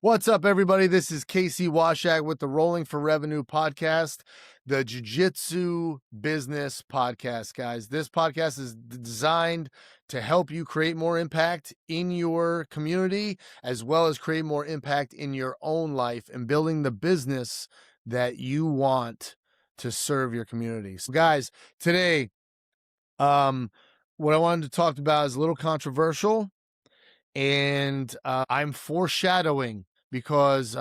What's up, everybody? This is Casey Washak with the Rolling for Revenue podcast, the Jiu-Jitsu business podcast, guys. This podcast is designed to help you create more impact in your community, as well as create more impact in your own life and building the business that you want to serve your community. So, guys, today, what I wanted to talk about is a little controversial, and I'm foreshadowing because,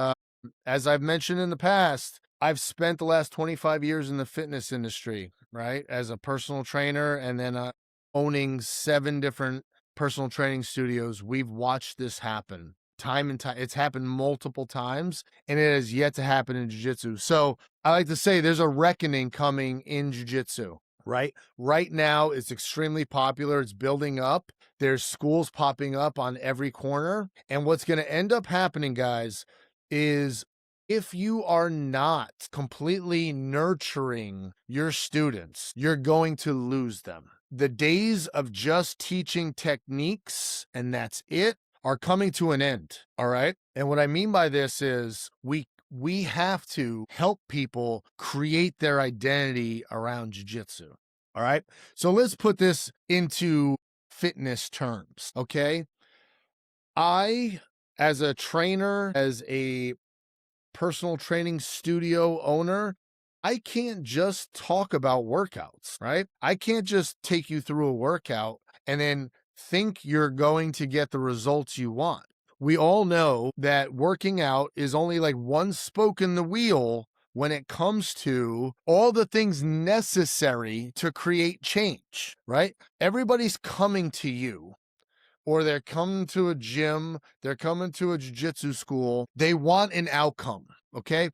as I've mentioned in the past, I've spent the last 25 years in the fitness industry, right? As a personal trainer, and then owning 7 different personal training studios. We've watched this happen time and time. It's happened multiple times, and it has yet to happen in jiu-jitsu. So I like to say there's a reckoning coming in jiu-jitsu, right? Right now, it's extremely popular. It's building up. There's schools popping up on every corner. And what's going to end up happening, guys, is if you are not completely nurturing your students, you're going to lose them. The days of just teaching techniques and that's it are coming to an end, all right? And what I mean by this is we have to help people create their identity around jiu-jitsu, all right? So let's put this into fitness terms, okay? I, as a trainer, as a personal training studio owner, I can't just talk about workouts, right? I can't just take you through a workout and then think you're going to get the results you want. We all know that working out is only like one spoke in the wheel when it comes to all the things necessary to create change, right? Everybody's coming to you, or they're coming to a gym, they're coming to a jiu-jitsu school. They want an outcome, okay?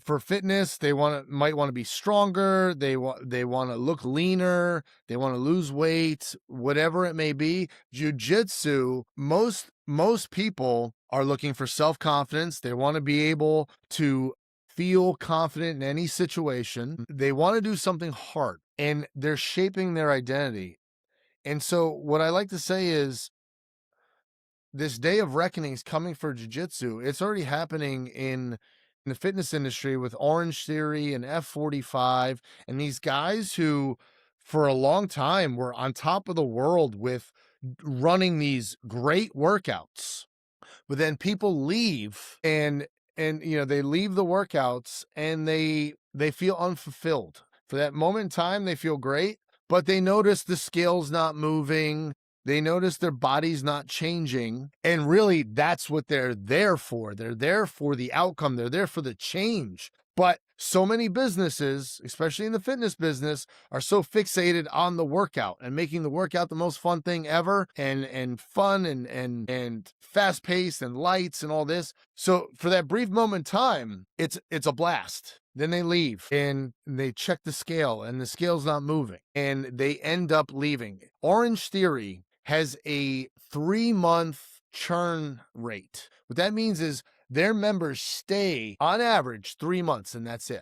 For fitness, might want to be stronger, they want to look leaner, they want to lose weight, whatever it may be. Jiu-jitsu, most people are looking for self-confidence. They want to be able to feel confident in any situation. They want to do something hard, and they're shaping their identity. And so what I like to say is this day of reckoning is coming for jiu-jitsu. It's already happening in the fitness industry with Orange Theory and F45 and these guys who for a long time were on top of the world with running these great workouts. But then people leave and they leave the workouts and they feel unfulfilled. For that moment in time, they feel great, but they notice the scale's not moving. They notice their body's not changing. And really, that's what they're there for. They're there for the outcome. They're there for the change. But so many businesses, especially in the fitness business, are so fixated on the workout and making the workout the most fun thing ever and fun and fast paced and lights and all this. So for that brief moment in time, it's a blast. Then they leave and they check the scale and the scale's not moving and they end up leaving. Orange Theory has a 3-month churn rate. What that means is their members stay on average 3 months and that's it.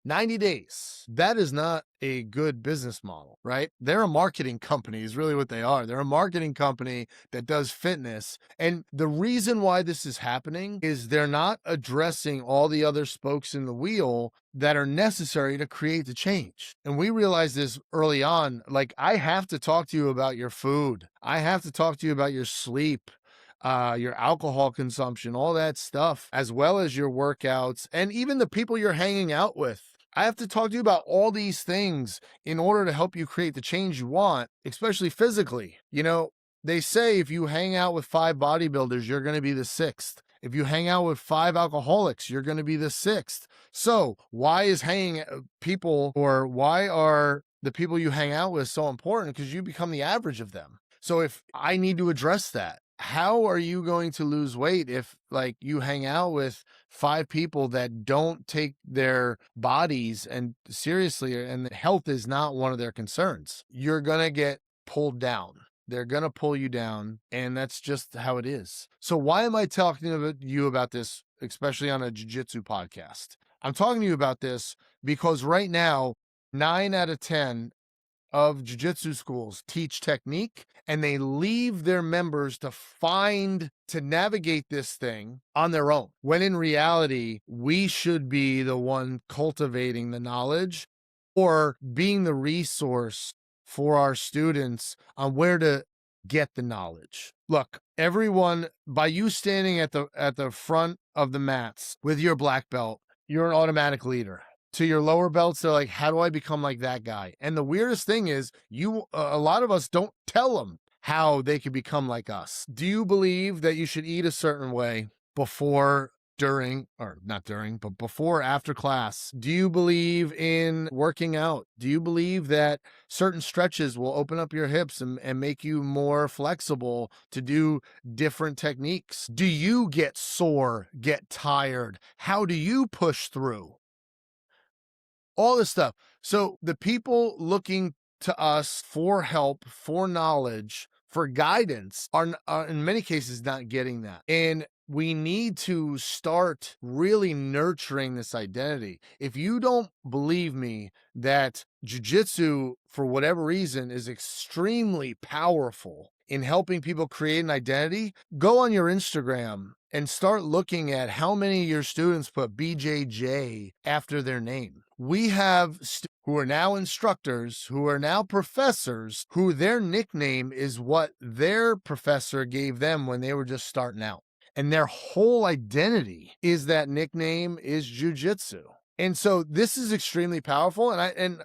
90 days. That is not a good business model, right? They're a marketing company is really what they are. They're a marketing company that does fitness. And the reason why this is happening is they're not addressing all the other spokes in the wheel that are necessary to create the change. And we realized this early on. Like, I have to talk to you about your food. I have to talk to you about your sleep, your alcohol consumption, all that stuff, as well as your workouts and even the people you're hanging out with. I have to talk to you about all these things in order to help you create the change you want, especially physically. You know, they say if you hang out with 5 bodybuilders, you're going to be the 6th. If you hang out with 5 alcoholics, you're going to be the 6th. So why are the people you hang out with so important? Because you become the average of them. So if I need to address that, how are you going to lose weight if like you hang out with 5 people that don't take their bodies and seriously and health is not one of their concerns? You're going to get pulled down. They're going to pull you down, and that's just how it is. So why am I talking to you about this, especially on a jiu-jitsu podcast? I'm talking to you about this because right now, 9 out of 10 of jiu-jitsu schools teach technique, and they leave their members to navigate this thing on their own. When in reality, we should be the one cultivating the knowledge or being the resource for our students on where to get the knowledge. Look, everyone, by you standing at the front of the mats with your black belt, you're an automatic leader. To your lower belts, they're like, how do I become like that guy? And the weirdest thing is, a lot of us don't tell them how they can become like us. Do you believe that you should eat a certain way before, during, or not during, but before, after class? Do you believe in working out? Do you believe that certain stretches will open up your hips and make you more flexible to do different techniques? Do you get sore, get tired? How do you push through? All this stuff. So the people looking to us for help, for knowledge, for guidance are in many cases not getting that. And we need to start really nurturing this identity. If you don't believe me that jiu-jitsu, for whatever reason, is extremely powerful in helping people create an identity, go on your Instagram and start looking at how many of your students put BJJ after their name. We have who are now instructors, who are now professors, who their nickname is what their professor gave them when they were just starting out. And their whole identity is that nickname is jiu-jitsu. And so this is extremely powerful. And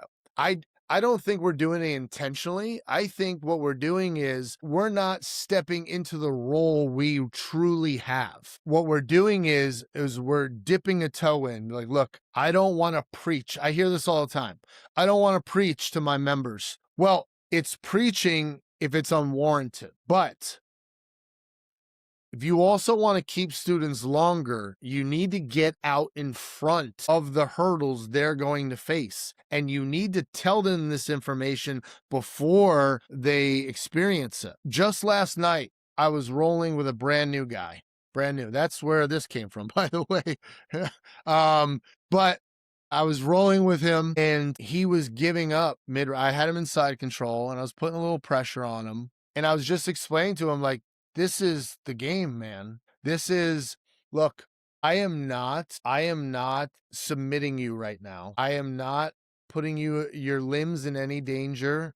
I don't think we're doing it intentionally. I think what we're doing is we're not stepping into the role we truly have. What we're doing is we're dipping a toe in. Like, look, I don't want to preach. I hear this all the time. I don't want to preach to my members. Well, it's preaching if it's unwarranted. But if you also want to keep students longer, you need to get out in front of the hurdles they're going to face. And you need to tell them this information before they experience it. Just last night, I was rolling with a brand new guy. Brand new. That's where this came from, by the way. But I was rolling with him and he was giving up mid. I had him in side control and I was putting a little pressure on him. And I was just explaining to him, like, this is the game, man. This is, look, I am not submitting you right now. I am not putting your limbs in any danger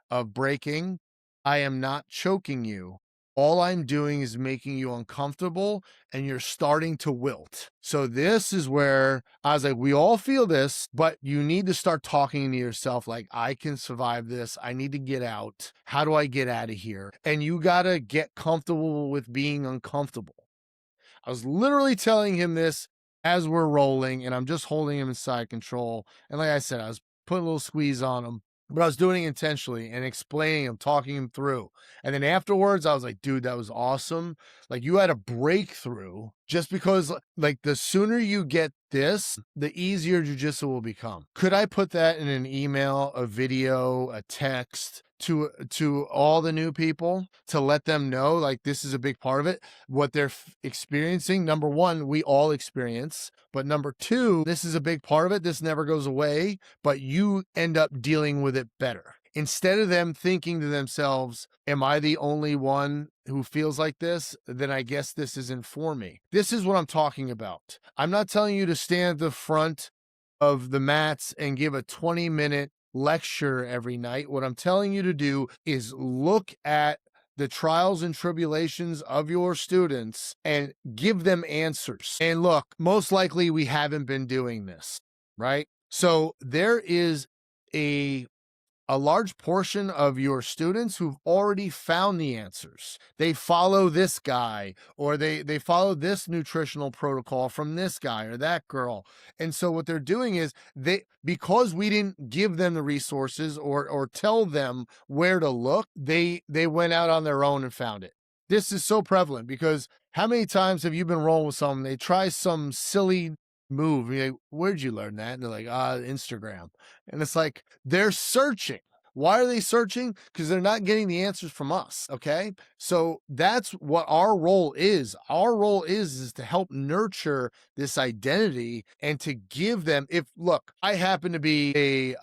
of breaking. I am not choking you. All I'm doing is making you uncomfortable and you're starting to wilt. So this is where I was like, we all feel this, but you need to start talking to yourself like, I can survive this. I need to get out. How do I get out of here? And you got to get comfortable with being uncomfortable. I was literally telling him this as we're rolling and I'm just holding him in side control. And like I said, I was putting a little squeeze on him. But I was doing it intentionally and explaining him, talking him through. And then afterwards, I was like, dude, that was awesome. Like, you had a breakthrough just because, like, the sooner you get this, the easier jiu-jitsu will become. Could I put that in an email, a video, a text to all the new people to let them know, like, this is a big part of it, what they're experiencing? Number one, we all experience. But number two, this is a big part of it. This never goes away, but you end up dealing with it better. Instead of them thinking to themselves, am I the only one who feels like this? Then I guess this isn't for me. This is what I'm talking about. I'm not telling you to stand at the front of the mats and give a 20-minute lecture every night. What I'm telling you to do is look at the trials and tribulations of your students and give them answers. And look, most likely we haven't been doing this, right? So there is a large portion of your students who've already found the answers. They follow this guy, or they follow this nutritional protocol from this guy or that girl. And so what they're doing is because we didn't give them the resources or tell them where to look, they went out on their own and found it. This is so prevalent because how many times have you been rolling with someone, they try some silly move, you're like, where'd you learn that? And they're like, Instagram. And it's like, they're searching. Why are they searching? Because they're not getting the answers from us. Okay. So that's what our role is. Our role is to help nurture this identity and to give them, look, I happen to be a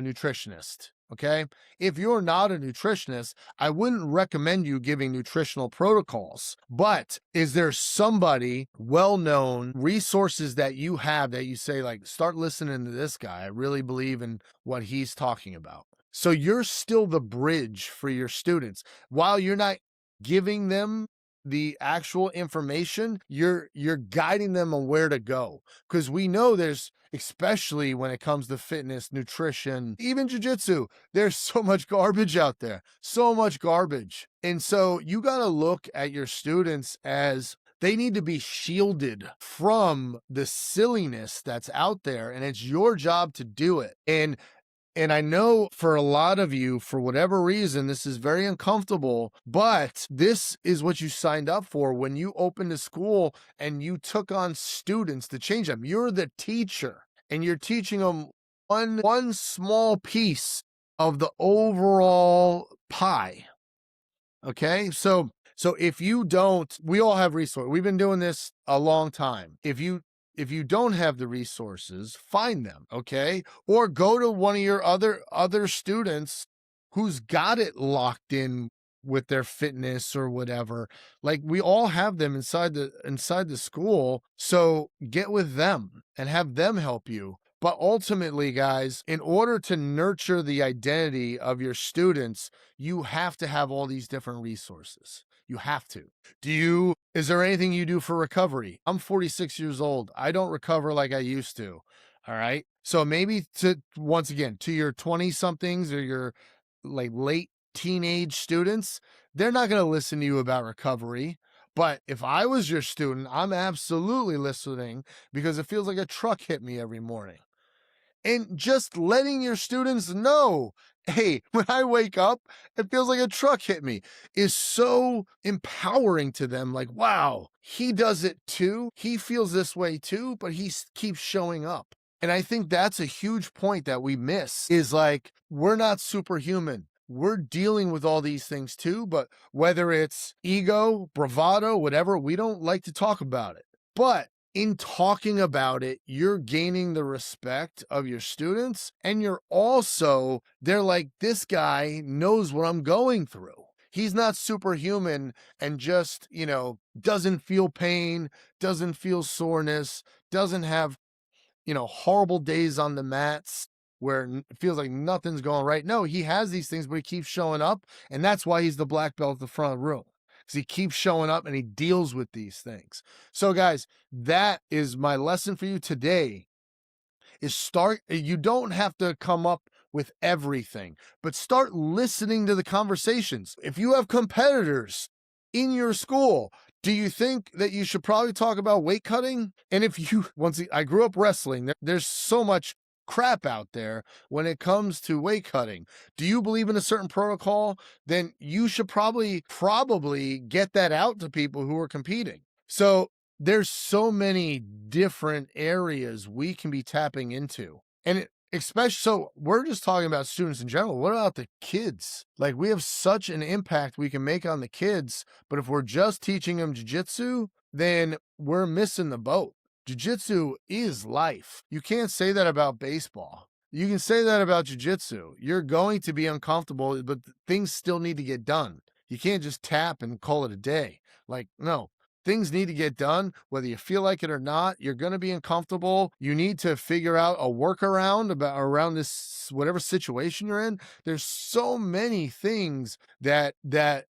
nutritionist. Okay. If you're not a nutritionist, I wouldn't recommend you giving nutritional protocols. But is there somebody well known resources that you have that you say, like, start listening to this guy? I really believe in what he's talking about. So you're still the bridge for your students. While you're not giving them the actual information, you're guiding them on where to go. Because we know there's, especially when it comes to fitness, nutrition, even jiu-jitsu, there's so much garbage out there, so much garbage. And so you got to look at your students as they need to be shielded from the silliness that's out there, and it's your job to do it. And I know for a lot of you, for whatever reason, this is very uncomfortable, but this is what you signed up for when you opened a school and you took on students to change them. You're the teacher and you're teaching them one small piece of the overall pie. Okay. So if you don't, we all have resources. We've been doing this a long time. If you don't have the resources, find them, okay? Or go to one of your other students who's got it locked in with their fitness or whatever. Like, we all have them inside the school. So get with them and have them help you. But ultimately, guys, in order to nurture the identity of your students, you have to have all these different resources. You have to. Is there anything you do for recovery? I'm 46 years old. I don't recover like I used to. All right. So maybe once again, to your 20 somethings or your like late teenage students, they're not going to listen to you about recovery. But if I was your student, I'm absolutely listening because it feels like a truck hit me every morning. And just letting your students know, hey, when I wake up, it feels like a truck hit me, is so empowering to them. Like, wow, he does it too. He feels this way too, but he keeps showing up. And I think that's a huge point that we miss, is like, we're not superhuman. We're dealing with all these things too, but whether it's ego, bravado, whatever, we don't like to talk about it. But in talking about it, you're gaining the respect of your students, and they're like, this guy knows what I'm going through. He's not superhuman and just, doesn't feel pain, doesn't feel soreness, doesn't have, horrible days on the mats where it feels like nothing's going right. No, he has these things, but he keeps showing up. And that's why he's the black belt at the front of the room. Because he keeps showing up and he deals with these things. So, guys, that is my lesson for you today. You don't have to come up with everything, but start listening to the conversations. If you have competitors in your school, do you think that you should probably talk about weight cutting? And I grew up wrestling, there's so much crap out there when it comes to weight cutting. Do you believe in a certain protocol? Then you should probably get that out to people who are competing. So there's so many different areas we can be tapping into. And especially, so we're just talking about students in general. What about the kids? Like, we have such an impact we can make on the kids, but if we're just teaching them jiu-jitsu, then we're missing the boat. Jiu-jitsu is life. You can't say that about baseball. You can say that about jiu-jitsu. You're going to be uncomfortable, but things still need to get done. You can't just tap and call it a day. Like, no. Things need to get done, whether you feel like it or not. You're going to be uncomfortable. You need to figure out a workaround around this, whatever situation you're in. There's so many things that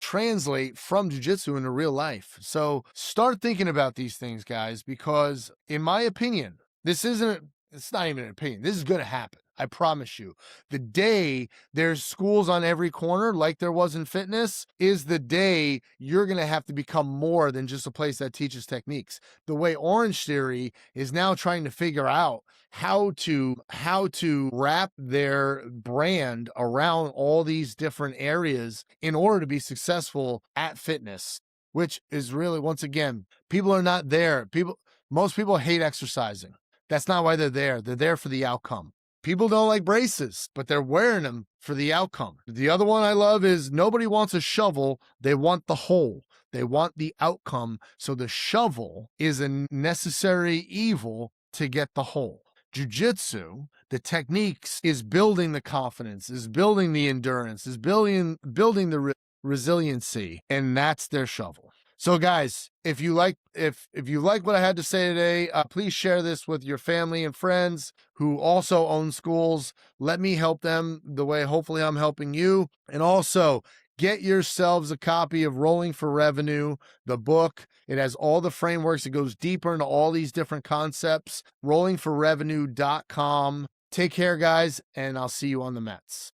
translate from jiu-jitsu into real life. So start thinking about these things, guys, because in my opinion, it's not even an opinion. This is going to happen. I promise you. The day there's schools on every corner, like there was in fitness, is the day you're going to have to become more than just a place that teaches techniques. The way Orange Theory is now trying to figure out how to wrap their brand around all these different areas in order to be successful at fitness, which is really, once again, people are not there. Most people hate exercising. That's not why they're there. They're there for the outcome. People don't like braces, but they're wearing them for the outcome. The other one I love is nobody wants a shovel. They want the hole. They want the outcome. So the shovel is a necessary evil to get the hole. Jiu-jitsu The techniques is building the confidence, is building the endurance, is building the resiliency, and that's their shovel. So guys, if you like what I had to say today, please share this with your family and friends who also own schools. Let me help them the way hopefully I'm helping you. And also, get yourselves a copy of Rolling for Revenue, the book. It has all the frameworks. It goes deeper into all these different concepts. rollingforrevenue.com. Take care, guys, and I'll see you on the mats.